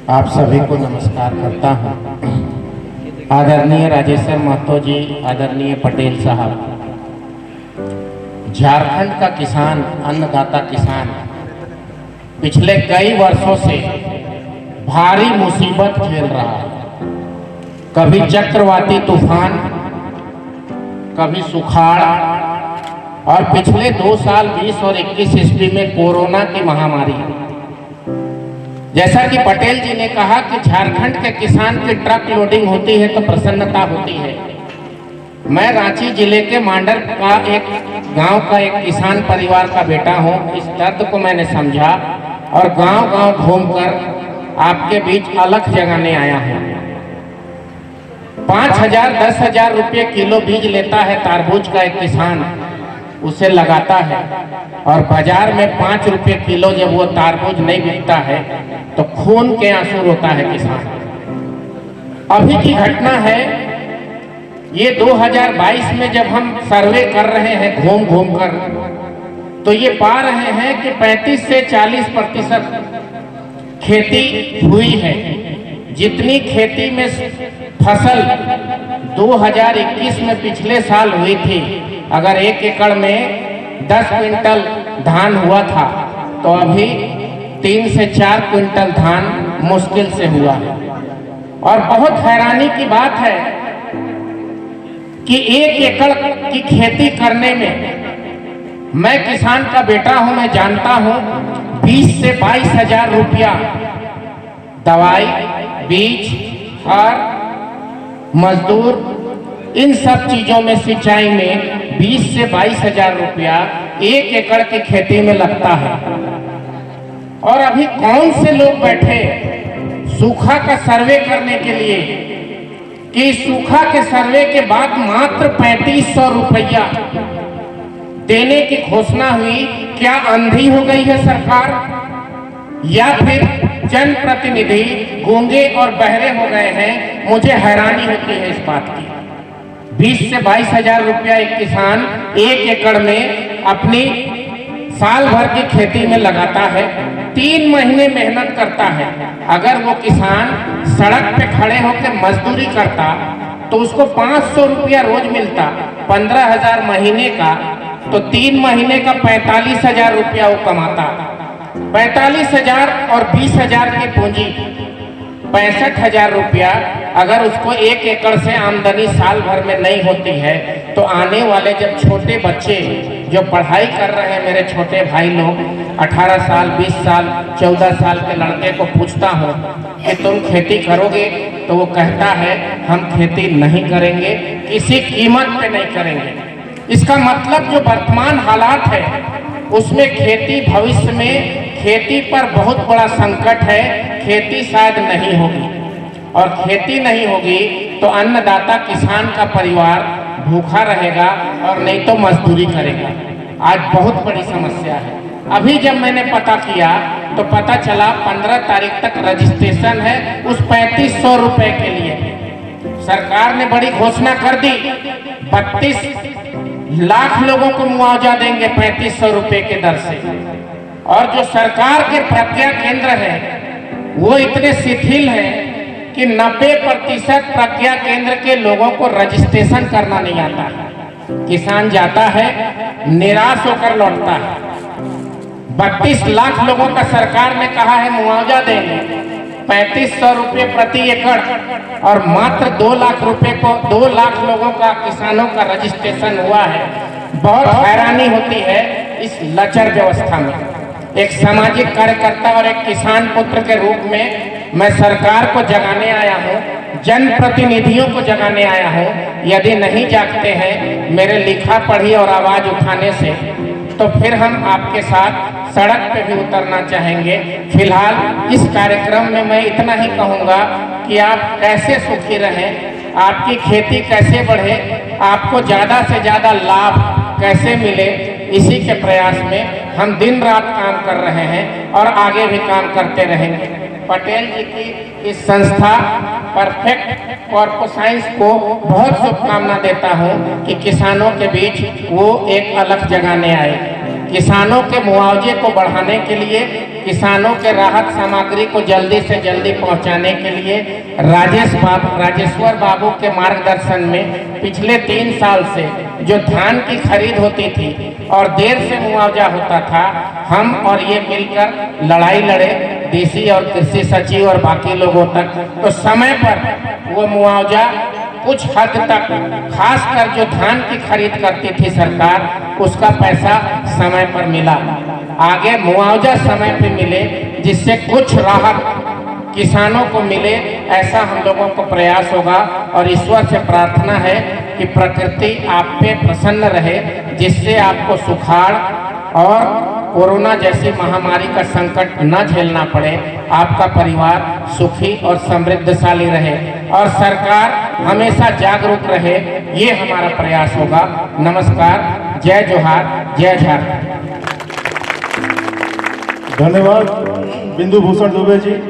आप सभी को नमस्कार करता हूँ। आदरणीय राजेश्वर महतो जी, आदरणीय पटेल साहब, झारखंड का किसान, अन्नदाता किसान पिछले कई वर्षों से भारी मुसीबत झेल रहा है। कभी चक्रवाती तूफान, कभी सुखाड़ और पिछले 2 साल 20 और 21 ईस्वी में कोरोना की महामारी। जैसा कि पटेल जी ने कहा कि झारखंड के किसान की ट्रक लोडिंग होती है तो प्रसन्नता होती है। मैं रांची जिले के मांडर का एक गांव का एक किसान परिवार का बेटा हूं। इस दर्द को मैंने समझा और गांव-गांव घूमकर आपके बीच अलख जगाने आया हूं। 5,000 10,000 रुपये किलो बीज लेता है तारबूज का एक किसान, उसे लगाता है और बाजार में 5 रुपये किलो जब वो तारबूज नहीं बिकता है तो खून के आंसू रोता है किसान। अभी की घटना है, ये 2022 में जब हम सर्वे कर रहे हैं घूम घूम कर, तो ये पा रहे हैं कि 35 से 40% खेती हुई है। जितनी खेती में फसल 2021 में पिछले साल हुई थी, अगर 1 एकड़ में 10 क्विंटल धान हुआ था तो अभी 3 से 4 क्विंटल धान मुश्किल से हुआ है। और बहुत हैरानी की बात है कि 1 एकड़ की खेती करने में, मैं किसान का बेटा हूं, मैं जानता हूं, 20 से 22,000 रुपया दवाई, बीज, खाद, मजदूर, इन सब चीजों में, सिंचाई में 20 से 22,000 रुपया 1 एकड़ की खेती में लगता है। और अभी कौन से लोग बैठे सूखा का सर्वे करने के लिए कि सूखा के सर्वे के बाद मात्र 3500 रुपया देने की घोषणा हुई। क्या अंधी हो गई है सरकार या फिर जनप्रतिनिधि गूंगे और बहरे हो गए हैं? मुझे हैरानी होती है इस बात की। 20 से 22,000 रुपया एक किसान 1 एकड़ में अपनी साल भर की खेती में लगाता है, 3 महीने मेहनत करता है। अगर वो किसान सड़क पे खड़े होकर मजदूरी करता तो उसको 500 रुपया रोज मिलता, 15,000 महीने का, तो 3 महीने का 45,000 रुपया वो कमाता। 45,000 और 20,000 की पूंजी 65,000 रुपया अगर उसको 1 एकड़ से आमदनी साल भर में नहीं होती है तो आने वाले जब छोटे बच्चे जो पढ़ाई कर रहे हैं, मेरे छोटे भाई लोग, 18 साल 20 साल 14 साल के लड़के को पूछता हूँ कि तुम खेती करोगे, तो वो कहता है हम खेती नहीं करेंगे, किसी कीमत पे नहीं करेंगे। इसका मतलब जो वर्तमान हालात है उसमें खेती, भविष्य में खेती पर बहुत बड़ा संकट है। खेती शायद नहीं होगी और खेती नहीं होगी तो अन्नदाता किसान का परिवार भूखा रहेगा और नहीं तो मजदूरी करेगा। आज बहुत बड़ी समस्या है। अभी जब मैंने पता किया तो पता चला 15 तारीख तक रजिस्ट्रेशन है उस 3500 रुपए के लिए। सरकार ने बड़ी घोषणा कर दी, 32 लाख लोगों को मुआवजा देंगे 3500 रुपए के दर से। और जो सरकार के प्रज्ञा केंद्र हैं वो इतने शिथिल हैं कि 90% प्रज्ञा केंद्र के लोगों को रजिस्ट्रेशन करना नहीं आता है। किसान जाता है, निराश होकर लौटता है। 32 लाख लोगों का सरकार ने कहा है मुआवजा देंगे, 3500 रुपये प्रति एकड़, और मात्र 2 लाख रुपए को 2 लाख लोगों का, किसानों का रजिस्ट्रेशन हुआ है। बहुत हैरानी होती है इस लचर व्यवस्था में। एक सामाजिक कार्यकर्ता और एक किसान पुत्र के रूप में मैं सरकार को जगाने आया हूँ, जनप्रतिनिधियों को जगाने आया हूँ। यदि नहीं जागते हैं मेरे लिखा पढ़ी और आवाज उठाने से, तो फिर हम आपके साथ सड़क पे भी उतरना चाहेंगे। फिलहाल इस कार्यक्रम में मैं इतना ही कहूँगा कि आप कैसे सुखी रहें, आपकी खेती कैसे बढ़े, आपको ज़्यादा से ज़्यादा लाभ कैसे मिले, इसी के प्रयास में हम दिन रात काम कर रहे हैं और आगे भी काम करते रहेंगे। पटेल जी की इस संस्था परफेक्ट कॉर्पो साइंस को बहुत शुभकामना देता हूं कि किसानों के बीच वो एक अलख जगाने आए। किसानों के मुआवजे को बढ़ाने के लिए किसानों के राहत सामग्री को जल्दी से जल्दी पहुंचाने के लिए राजेश्वर बाबू के मार्गदर्शन में पिछले 3 साल से जो धान की खरीद होती थी और देर से मुआवजा होता था, हम और ये मिलकर लड़ाई लड़े डीसी और कृषि सचिव और बाकी लोगों तक, तो समय पर वो मुआवजा कुछ हद तक, खासकर जो धान की खरीद करती थी सरकार, उसका पैसा समय पर मिला। आगे मुआवजा समय पे मिले जिससे कुछ राहत किसानों को मिले, ऐसा हम लोगों को प्रयास होगा। और ईश्वर से प्रार्थना है कि प्रकृति आप पे प्रसन्न रहे, जिससे आपको सुखाड़ और कोरोना जैसी महामारी का संकट न झेलना पड़े, आपका परिवार सुखी और समृद्धशाली रहे और सरकार हमेशा जागरूक रहे, ये हमारा प्रयास होगा। नमस्कार, जय जोहार, जय झारखंड। धन्यवाद बिंदु भूषण दुबे जी।